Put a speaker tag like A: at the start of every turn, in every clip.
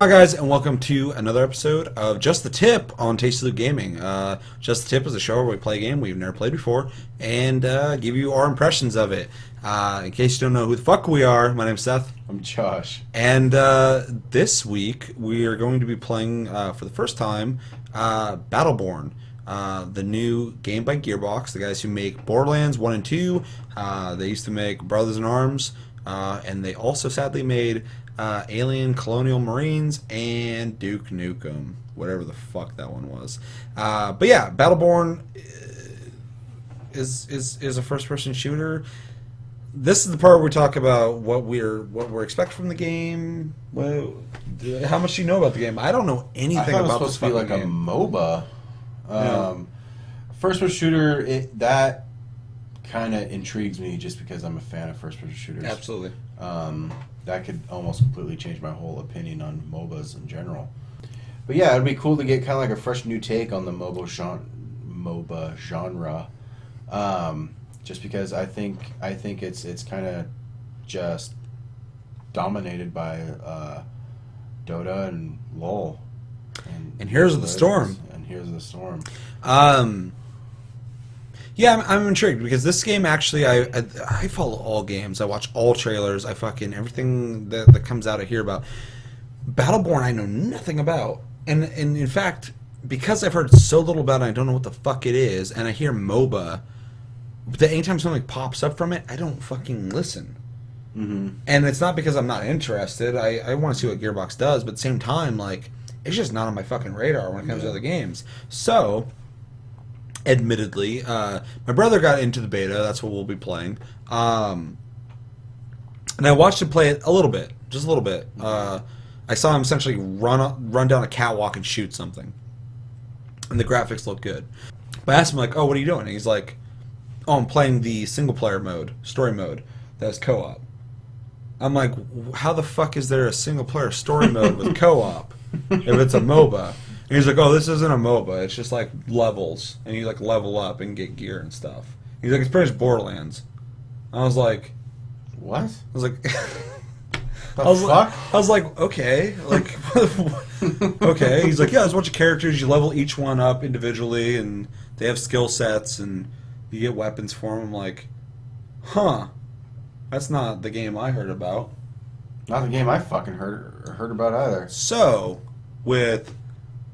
A: Hi guys, and welcome to another episode of Just the Tip on Tasty Loot Gaming. Just the Tip is a show where we play a game we've never played before and give you our impressions of it. In case you don't know who the fuck we are, my name's Seth.
B: I'm Josh.
A: And this week we are going to be playing for the first time Battleborn, the new game by Gearbox, the guys who make Borderlands 1 and 2. They used to make Brothers in Arms, and they also sadly made Alien Colonial Marines and Duke Nukem, whatever the fuck that one was. But yeah, Battleborn is a first-person shooter. This is the part where we talk about what we're expecting from the game. How much do you know about the game? I don't know anything about this fucking game.
B: I thought it was supposed to be like a MOBA. First-person shooter. That kind of intrigues me just because I'm a fan of first-person shooters.
A: Absolutely.
B: That could almost completely change my whole opinion on MOBAs in general. But yeah, it'd be cool to get kind of like a fresh new take on the MOBA genre. Just because I think it's kind of just dominated by Dota and LoL.
A: And Heroes of the Storm.
B: And Heroes of the Storm.
A: Yeah, I'm intrigued because this game actually, I follow all games. I watch all trailers. I fucking everything that comes out I hear about. Battleborn I know nothing about, and in fact, because I've heard so little about it, I don't know what the fuck it is. And I hear MOBA, but anytime something pops up from it, I don't fucking listen.
B: Mm-hmm.
A: And it's not because I'm not interested. I want to see what Gearbox does, but at the same time, like, it's just not on my fucking radar when it comes to other games. So, admittedly, my brother got into the beta. That's what we'll be playing. And I watched him play it a little bit, just a little bit. I saw him essentially run down a catwalk and shoot something, and the graphics look good. But I asked him, like, "Oh, what are you doing?" And he's like, "Oh, I'm playing the single player mode, story mode, that's co-op." I'm like, "How the fuck is there a single player story mode with co-op if it's a MOBA?" And he's like, "Oh, this isn't a MOBA. It's just like levels, and you like level up and get gear and stuff." He's like, "It's pretty much Borderlands." I was like,
B: What?
A: I was like,
B: The fuck?
A: I was like, okay, like, okay. He's like, "Yeah, there's a bunch of characters. You level each one up individually, and they have skill sets, and you get weapons for them." I'm like, huh, that's not the game I heard about.
B: Not the game I fucking heard about either.
A: So, with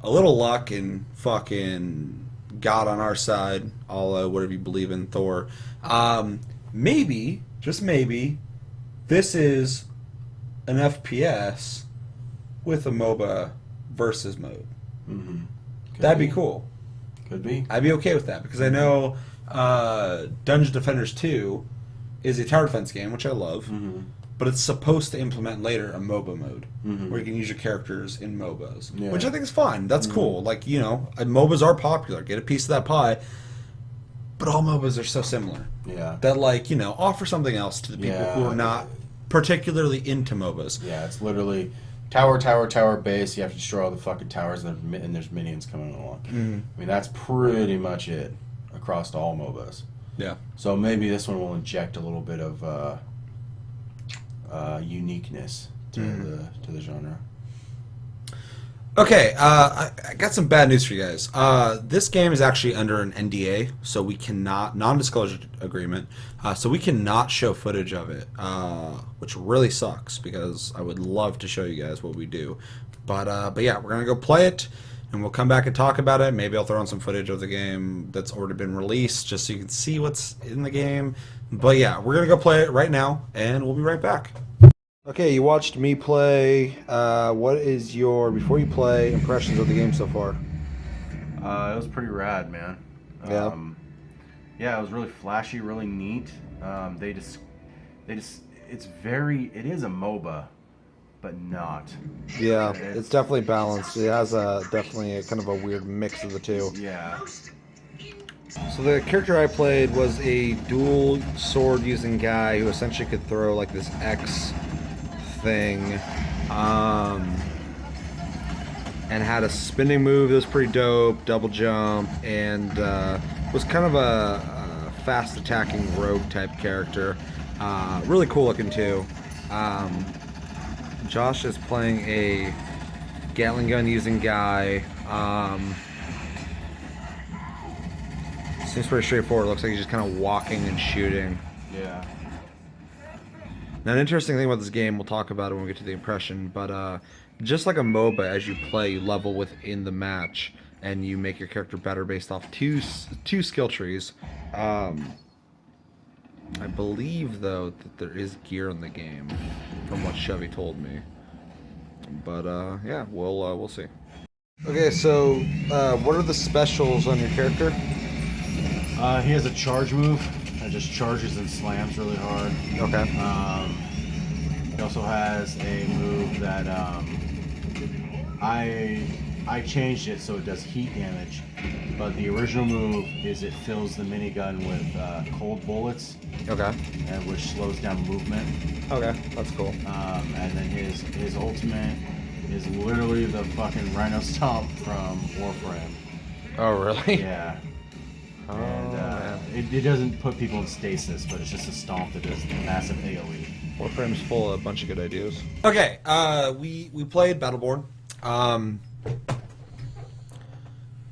A: a little luck and fucking God on our side, all whatever you believe in, Thor, maybe, just maybe, this is an FPS with a MOBA versus mode.
B: Mm-hmm.
A: That'd be cool.
B: Could be.
A: I'd be okay with that because I know Dungeon Defenders 2 is a tower defense game, which I love, but it's supposed to implement later a MOBA mode where you can use your characters in MOBAs, which I think is fine. That's cool. Like, you know, MOBAs are popular. Get a piece of that pie. But all MOBAs are so similar.
B: Yeah.
A: That, like, you know, offer something else to the people who are not particularly into MOBAs.
B: Yeah, it's literally tower base. You have to destroy all the fucking towers, and there's minions coming along. I mean, that's pretty much it across all MOBAs.
A: Yeah.
B: So maybe this one will inject a little bit of uniqueness to the genre.
A: Okay, I got some bad news for you guys. This game is actually under an NDA, so we cannot, non-disclosure agreement, so we cannot show footage of it, which really sucks because I would love to show you guys what we do. But yeah, we're gonna go play it, and we'll come back and talk about it. Maybe I'll throw in some footage of the game that's already been released, just so you can see what's in the game. But yeah, we're gonna go play it right now, and we'll be right back. Okay, you watched me play. What is your, before you play, impressions of the game so far?
B: It was pretty rad, man. Yeah, it was really flashy, really neat. It is a MOBA, but not.
A: Yeah, it's definitely balanced. It has definitely a kind of a weird mix of the two.
B: Yeah.
A: So the character I played was a dual sword using guy who essentially could throw like this X thing, and had a spinning move that was pretty dope, double jump, and was kind of a fast attacking rogue type character. Really cool looking too. Josh is playing a Gatling gun using guy. Seems pretty straightforward. Looks like he's just kind of walking and shooting.
B: Yeah.
A: Now, an interesting thing about this game, we'll talk about it when we get to the impression, but just like a MOBA, as you play, you level within the match, and you make your character better based off two skill trees. I believe, though, that there is gear in the game, from what Chevy told me. But, yeah, we'll see. Okay, so, what are the specials on your character?
B: He has a charge move that just charges and slams really hard.
A: Okay.
B: He also has a move that I changed it so it does heat damage, but the original move is it fills the minigun with cold bullets.
A: Okay.
B: And which slows down movement.
A: Okay, that's cool.
B: And then his ultimate is literally the fucking Rhino Stomp from Warframe.
A: Oh, really?
B: Yeah.
A: Oh,
B: and it doesn't put people in stasis, but it's just a stomp that does massive AoE.
A: Warframe's full of a bunch of good ideas. Okay, we played Battleborn.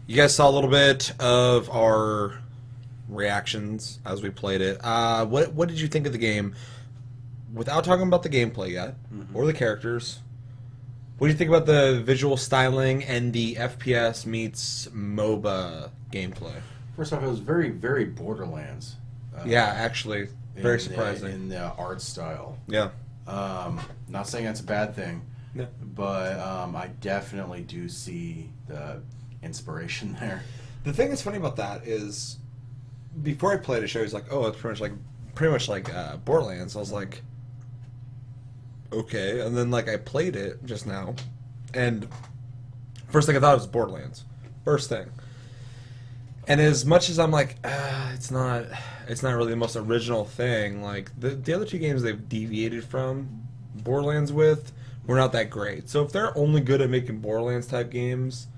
A: You guys saw a little bit of our reactions as we played it. What did you think of the game? Without talking about the gameplay yet, or the characters, what do you think about the visual styling and the FPS meets MOBA gameplay?
B: First off, it was very, very Borderlands.
A: Yeah, actually, very surprising.
B: In the art style.
A: Yeah.
B: Not saying that's a bad thing,
A: Yeah.
B: but I definitely do see the inspiration there.
A: The thing that's funny about that is, before I played it, she was like, "Oh, it's pretty much like Borderlands." I was like, "Okay," and then like I played it just now, and first thing I thought was Borderlands. First thing. And as much as I'm like, it's not really the most original thing. Like the other two games they've deviated from Borderlands with were not that great. So if they're only good at making Borderlands type games,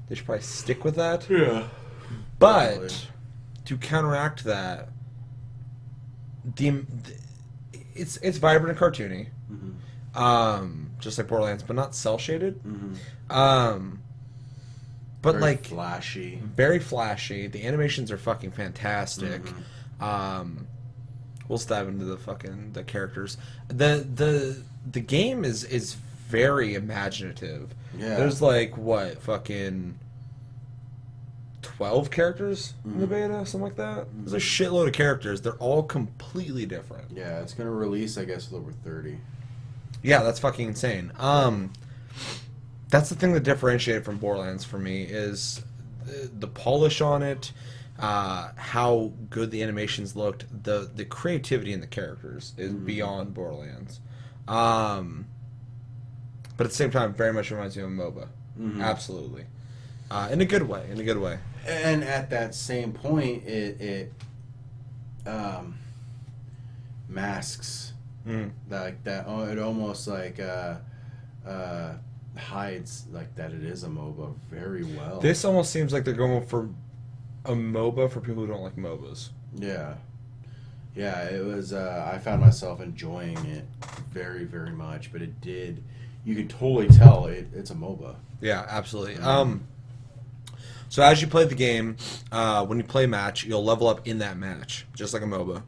A: they should probably stick with that.
B: Yeah.
A: But
B: Definitely.
A: to counteract that, it's vibrant and cartoony, just like Borderlands, but not cel shaded. But
B: Very
A: like
B: flashy.
A: very flashy. The animations are fucking fantastic. We'll dive into the characters. The game is very imaginative.
B: Yeah.
A: There's like what fucking 12 characters in the beta, something like that. There's a shitload of characters. They're all completely different.
B: Yeah, it's gonna release, I guess, with over 30.
A: Yeah, that's fucking insane. That's the thing that differentiated from Borderlands for me is the polish on it, how good the animations looked, the creativity in the characters is beyond Borderlands. But at the same time, very much reminds me of a MOBA. Absolutely. In a good way.
B: And at that same point, it masks like that. Oh, it almost like hides like that. It is a MOBA very well.
A: This almost seems like they're going for a MOBA for people who don't like MOBAs.
B: Yeah, it was. I found myself enjoying it very, very much. But it did. You could totally tell it's a MOBA.
A: Yeah, absolutely. So as you play the game, when you play a match, you'll level up in that match, just like a MOBA.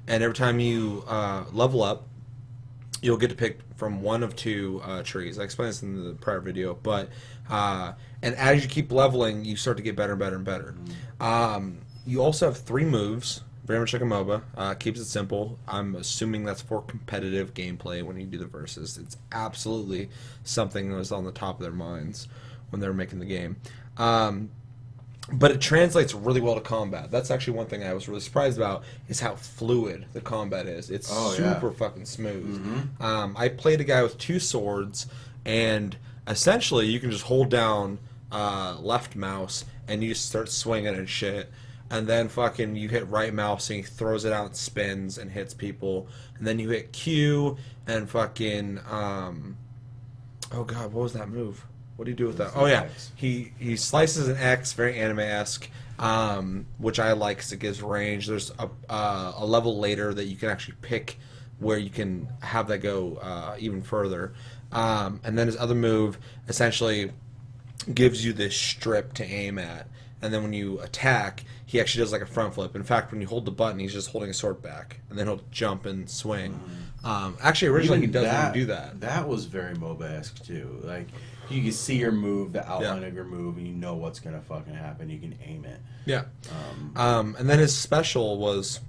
A: And every time you level up, you'll get to pick from one of two trees. I explained this in the prior video, but and as you keep leveling, you start to get better and better and better. You also have 3 moves, very much like a MOBA. Keeps it simple. I'm assuming that's for competitive gameplay when you do the versus. It's absolutely something that was on the top of their minds when they were making the game. But it translates really well to combat. That's actually one thing I was really surprised about, is how fluid the combat is. It's super fucking smooth. I played a guy with 2 swords, and essentially you can just hold down left mouse and you just start swinging and shit. And then fucking you hit right mouse and he throws it out and spins and hits people. And then you hit Q and fucking oh god, what was that move? What do you do with that? Oh yeah, he slices an X, very anime-esque, which I like because it gives range. There's a level later that you can actually pick where you can have that go even further. And then his other move essentially gives you this strip to aim at. And then when you attack, he actually does like a front flip. In fact, when you hold the button, he's just holding a sword back. And then he'll jump and swing. Actually, originally he doesn't even do that.
B: That was very MOBA-esque too. Like, you can see your move, the outline of your move, and you know what's going to fucking happen. You can aim it.
A: Yeah. And then his special was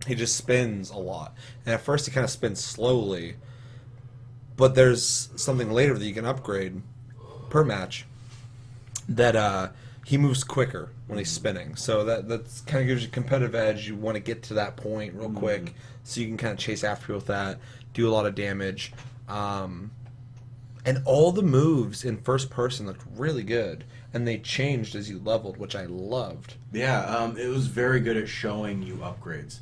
A: he just spins a lot. And at first he kind of spins slowly. But there's something later that you can upgrade per match that he moves quicker when he's spinning. So that kind of gives you a competitive edge. You want to get to that point real quick so you can kind of chase after people with that, do a lot of damage. And all the moves in first person looked really good. And they changed as you leveled, which I loved.
B: Yeah, it was very good at showing you upgrades.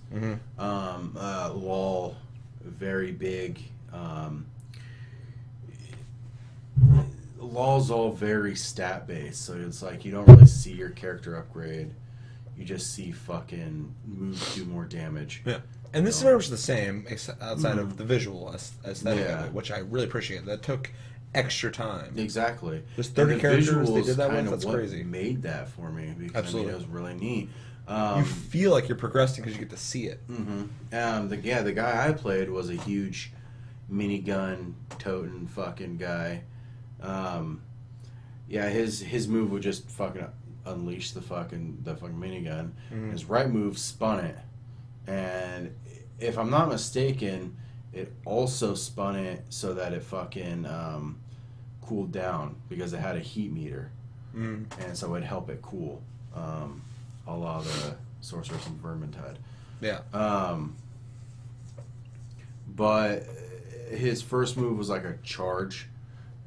B: Wall, very big. LoL's all very stat based, so it's like you don't really see your character upgrade. You just see fucking moves do more damage.
A: Yeah. And this is very much the same outside of the visual aesthetic of it, which I really appreciate. That took extra time.
B: Exactly.
A: There's 30 characters they did that with. That's
B: what
A: crazy.
B: Made that for me because
A: Absolutely.
B: it was really neat.
A: You feel like you're progressing because you get to see it.
B: The guy I played was a huge minigun toting fucking guy. His move would just fucking unleash the fucking minigun. His right move spun it, and if I'm not mistaken, it also spun it so that it fucking cooled down because it had a heat meter, and so it'd help it cool, a la the Sorceress and Vermintide.
A: Yeah.
B: But his first move was like a charge,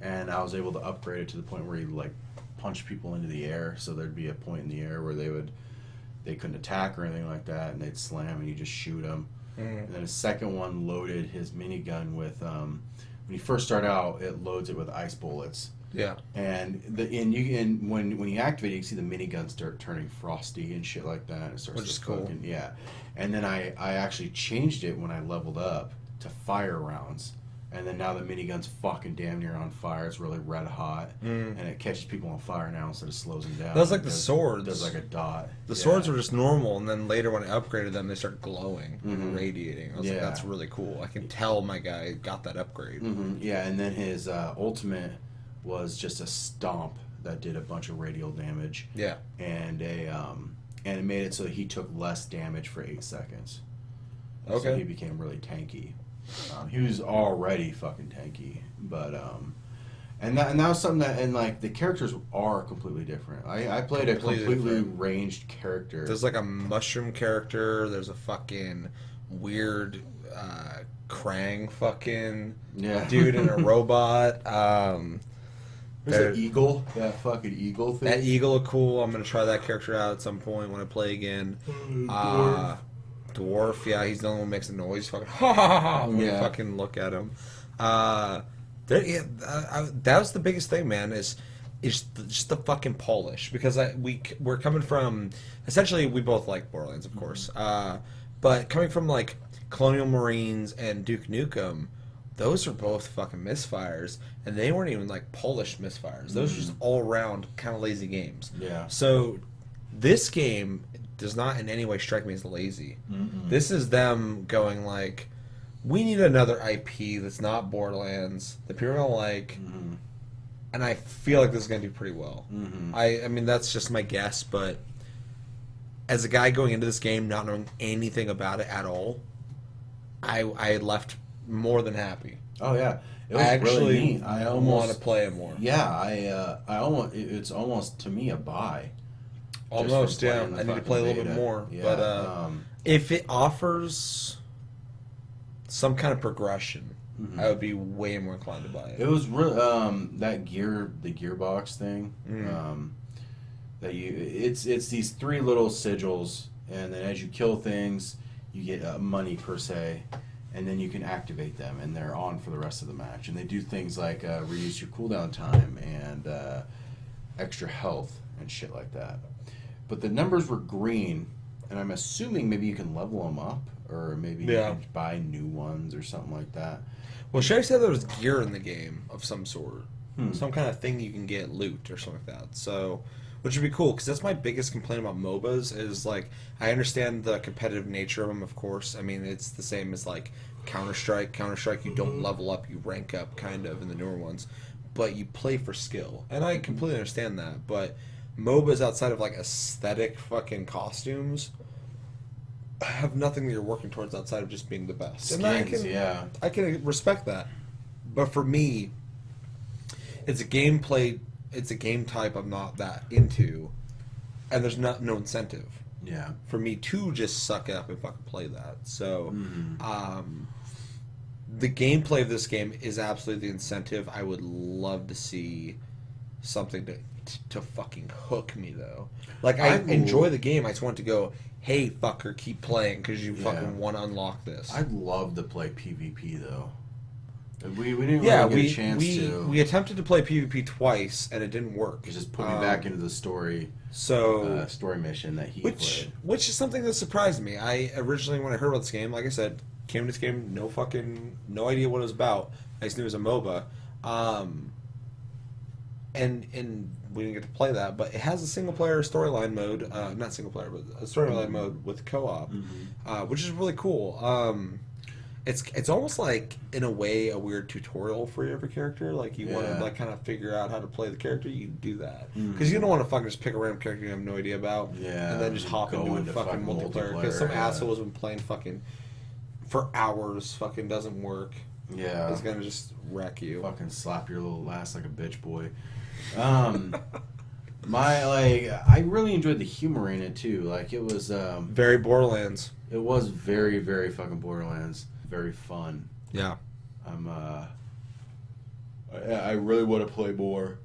B: and I was able to upgrade it to the point where he like punched people into the air. So there'd be a point in the air where they couldn't attack or anything like that, and they'd slam and you just shoot them. And then his second one loaded his minigun with when you first start out, it loads it with ice bullets.
A: Yeah.
B: And when you activate it, you see the minigun start turning frosty and shit like that. It starts
A: Which is
B: to
A: cool.
B: fucking, yeah. And then I actually changed it when I leveled up to fire rounds. And then now the minigun's fucking damn near on fire. It's really red hot. And it catches people on fire now instead of slows them down.
A: That's like the swords.
B: There's like a dot.
A: The swords were just normal, and then later when I upgraded them, they start glowing and radiating. I was like, that's really cool. I can tell my guy got that upgrade.
B: Yeah, and then his ultimate was just a stomp that did a bunch of radial damage.
A: Yeah.
B: And and it made it so that he took less damage for 8 seconds.
A: Okay.
B: So he became really tanky. He was already fucking tanky, but and that was something that, and like the characters are completely different. I played a completely ranged character.
A: There's like a mushroom character. There's a fucking weird Krang fucking dude in a robot.
B: There's an eagle. That fucking eagle thing.
A: That eagle looked cool. I'm gonna try that character out at some point when I play again. Dwarf, yeah, he's the only one who makes a noise. Fucking ha ha ha ha when you fucking look at him. That was the biggest thing, man. Is just the fucking polish, because we're coming from, essentially we both like Borderlands, of course, but coming from like Colonial Marines and Duke Nukem, those are both fucking misfires, and they weren't even like polished misfires. Those are just all around kind of lazy games.
B: Yeah.
A: So this game does not in any way strike me as lazy. This is them going like, we need another IP that's not Borderlands that people don't like, and I feel like this is going to do pretty well. I mean, that's just my guess, but as a guy going into this game not knowing anything about it at all, I left more than happy.
B: Oh yeah, it was
A: I actually
B: really neat. I almost
A: want to play it more.
B: Yeah, I almost, it's almost to me a buy.
A: Almost, yeah. I need to play a little bit more. Yeah, but if it offers some kind of progression, I would be way more inclined to buy it.
B: It was really the gearbox thing. That it's these 3 little sigils, and then as you kill things, you get money per se, and then you can activate them, and they're on for the rest of the match. And they do things like reduce your cooldown time and extra health and shit like that. But the numbers were green, and I'm assuming maybe you can level them up. or maybe you can buy new ones or something like that.
A: Well, Sherry said there was gear in the game of some sort. Some kind of thing you can get, loot or something like that. So, which would be cool, because that's my biggest complaint about MOBAs is, like, I understand the competitive nature of them, of course. I mean, it's the same as, like, Counter-Strike. Counter-Strike, you don't level up, you rank up, kind of, in the newer ones. But you play for skill. And I completely understand that. But MOBAs outside of, like, aesthetic fucking costumes have nothing that you're working towards outside of just being the best.
B: Skins,
A: and I can respect that. But for me, it's a game type I'm not that into, and there's no incentive.
B: Yeah.
A: For me to just suck it up and fucking play that. So, the gameplay of this game is absolutely the incentive. I would love to see something to fucking hook me, though. Like, I enjoy the game. I just want to go, hey, fucker, keep playing, because you fucking want to unlock this.
B: I'd love to play PvP, though. We didn't really get a chance to.
A: We attempted to play PvP twice, and it didn't work.
B: It just put me back into the story mission that he played.
A: Which is something that surprised me. I originally, when I heard about this game, like I said, came to this game, no idea what it was about. I just knew it was a MOBA. And we didn't get to play that, but it has a single-player storyline mode. Not single-player, but a storyline mode with co-op, which is really cool. It's almost like, in a way, a weird tutorial for every character. Like, you want to like kind of figure out how to play the character, you do that. Because you don't want to fucking just pick a random character you have no idea about, and then just hop into fucking multiplayer. Because some asshole has been playing fucking for hours, fucking doesn't work.
B: Yeah.
A: It's gonna just wreck you.
B: Fucking slap your little ass like a bitch boy. I really enjoyed the humor in it, too. Like, it was...
A: very Borderlands.
B: It was very, very fucking Borderlands. Very fun.
A: Yeah.
B: I really want to play more.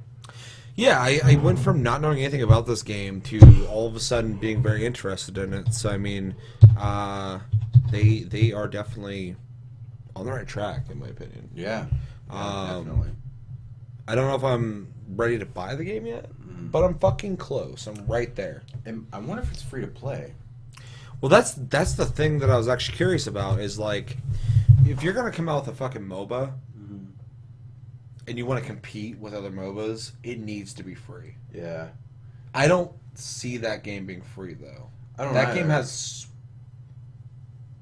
A: Yeah, I went from not knowing anything about this game to all of a sudden being very interested in it. So, I mean, they are definitely on the right track, in my opinion.
B: Yeah, definitely.
A: I don't know if I'm ready to buy the game yet, but I'm fucking close. I'm right there.
B: And I wonder if it's free to play.
A: Well, that's the thing that I was actually curious about, is like, if you're gonna come out with a fucking MOBA and you want to compete with other MOBAs, it needs to be free.
B: Yeah.
A: I don't see that game being free, though. That game has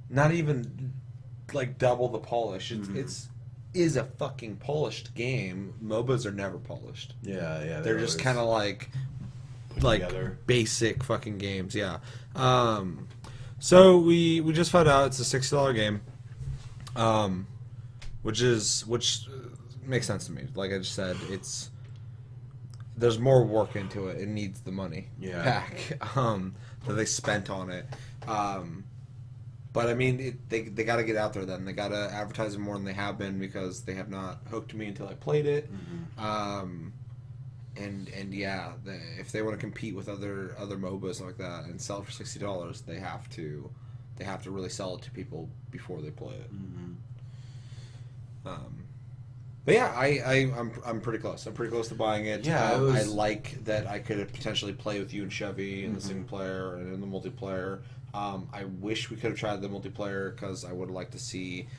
A: not even like double the polish. It's a fucking polished game. MOBAs are never polished.
B: Yeah.
A: They're just kind of like
B: together.
A: Basic fucking games. Yeah. So we just found out it's a $60 game, which makes sense to me. Like I just said, there's more work into it. It needs the money back that they spent on it. But I mean, they got to get out there. Then they got to advertise it more than they have been, because they have not hooked me until I played it. And yeah, if they want to compete with other MOBAs like that and sell it for $60, they have to really sell it to people before they play it. But yeah, I'm pretty close. I'm pretty close to buying it.
B: Yeah,
A: I like that I could potentially play with you and Chevy in the single player and in the multiplayer. I wish we could have tried the multiplayer, because I would like to see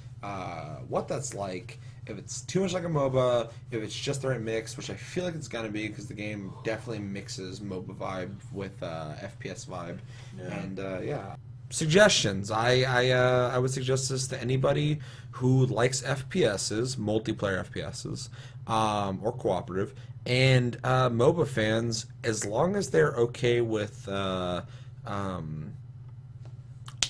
A: what that's like. If it's too much like a MOBA, if it's just the right mix, which I feel like it's gonna be, because the game definitely mixes MOBA vibe with FPS vibe. And yeah. Suggestions. I would suggest this to anybody who likes FPSs, multiplayer FPSs, or cooperative, and MOBA fans, as long as they're okay with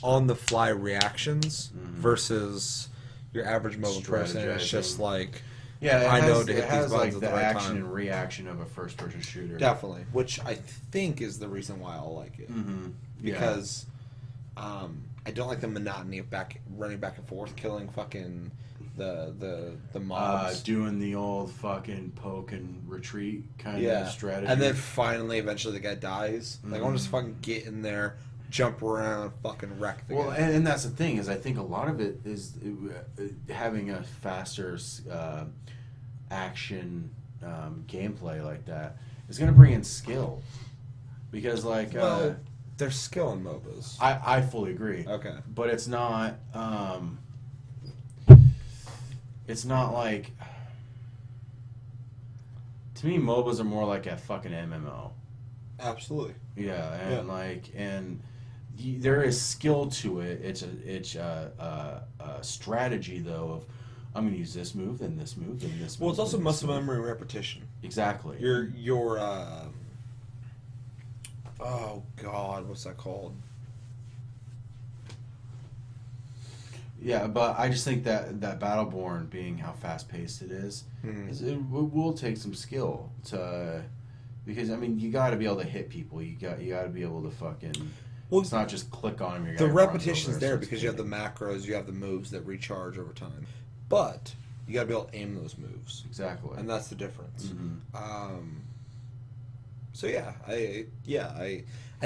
A: on-the-fly reactions versus your average MOBA person. It's just like, I know to hit these buttons at the right
B: action
A: time.
B: and reaction of a first-person shooter.
A: Definitely, which I think is the reason why I'll like it. Because I don't like the monotony of running back and forth, killing fucking the mobs.
B: Doing the old fucking poke and retreat kind of strategy.
A: And then finally, eventually, the guy dies. Like, I want to just fucking get in there, jump around, and fucking wreck the guy.
B: And that's the thing, is I think a lot of it is having a faster action gameplay like that is going to bring in skill. Because, like...
A: There's skill in MOBAs.
B: I fully agree.
A: Okay.
B: But it's not like, to me MOBAs are more like a fucking MMO.
A: Absolutely.
B: Yeah, and there is skill to it. It's a strategy though of, I'm going to use this move, then this move, then this move.
A: Well, it's also muscle memory and repetition.
B: Exactly.
A: Your oh god, what's that called?
B: Yeah, but I just think that Battleborn, being how fast paced it is, it will take some skill to, because I mean you got to be able to hit people. You got to be able to fucking. Well, it's not just click on them.
A: The repetition's there because you have the macros, you have the moves that recharge over time, but you got to be able to aim those moves.
B: Exactly,
A: and that's the difference. So I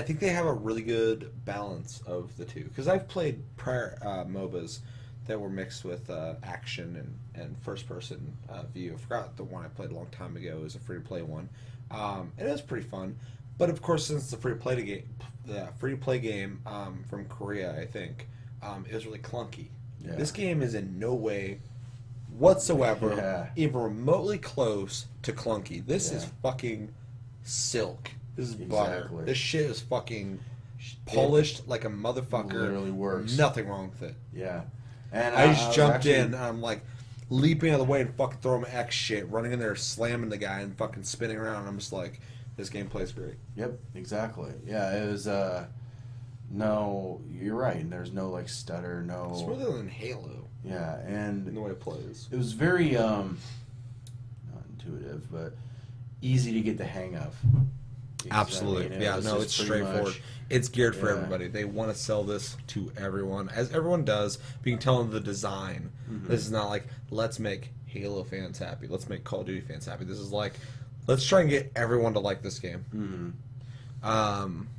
A: think they have a really good balance of the two, because I've played prior MOBAs that were mixed with action and first person view. I forgot the one I played a long time ago. It was a free to play one, and it was pretty fun. But of course, since the free to play game from Korea, I think it was really clunky. Yeah. This game is in no way whatsoever even remotely close to clunky. This is fucking silk. This is butter. This shit is fucking polished like a motherfucker.
B: Literally works.
A: Nothing wrong with it.
B: Yeah. And
A: I just jumped in and I'm like leaping out of the way and fucking throwing my X shit, running in there, slamming the guy and fucking spinning around. And I'm just like, this game plays great.
B: Yep, exactly. Yeah, it was no, you're right. There's no like stutter, no.
A: It's smoother than Halo.
B: Yeah, and
A: in the way it plays.
B: It was very not intuitive, but easy to get the hang of.
A: Absolutely. It's straightforward. It's geared for everybody. They want to sell this to everyone, as everyone does. But you can tell in the design. This is not like, let's make Halo fans happy. Let's make Call of Duty fans happy. This is like, let's try and get everyone to like this game.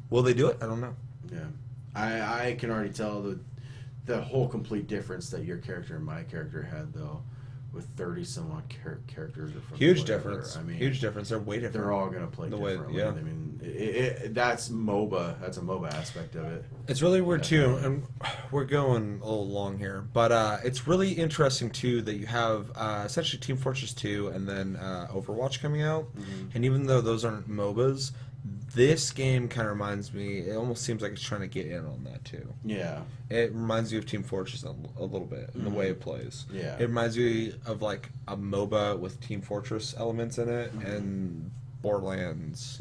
A: Will they do it? I don't know.
B: Yeah. I can already tell the whole complete difference that your character and my character had, though. With 30 some odd characters or
A: huge difference. I mean, huge difference. They're way different.
B: They're all going to play differently. I mean, that's MOBA. That's a MOBA aspect of it.
A: It's really weird too, and we're going a little long here, but it's really interesting too that you have essentially Team Fortress 2 and then Overwatch coming out, and even though those aren't MOBAs, this game kind of reminds me. It almost seems like it's trying to get in on that too. Yeah. It reminds me of Team Fortress a little bit in the way it plays. Yeah. It reminds me of like a MOBA with Team Fortress elements in it and Borderlands,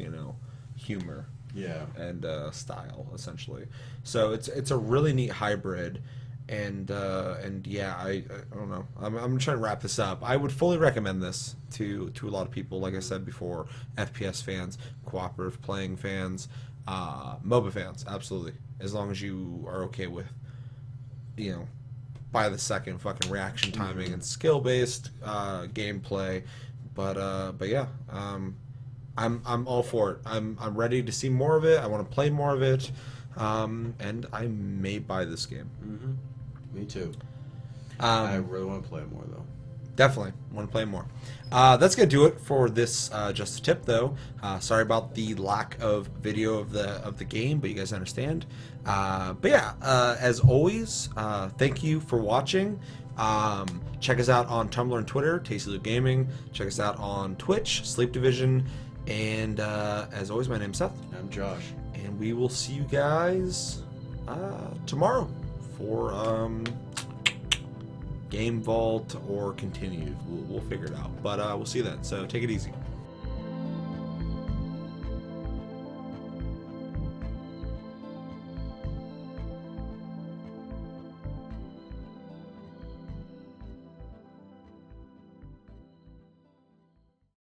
A: humor. Yeah. And style essentially. So it's a really neat hybrid. And yeah, I don't know. I'm trying to wrap this up. I would fully recommend this to a lot of people. Like I said before, FPS fans, cooperative playing fans, MOBA fans, absolutely. As long as you are okay with, by the second fucking reaction timing and skill based gameplay. But yeah, I'm all for it. I'm ready to see more of it. I want to play more of it. And I may buy this game.
B: Me too. I really want to play it more, though.
A: Definitely want to play more. That's going to do it for this Just a Tip, though. Sorry about the lack of video of the game, but you guys understand. But yeah, as always, thank you for watching. Check us out on Tumblr and Twitter, Tasty Loot Gaming. Check us out on Twitch, Sleep Division. And as always, my name's Seth.
B: I'm Josh.
A: And we will see you guys tomorrow for Game Vault or Continued. We'll figure it out. But we'll see you then. So take it easy.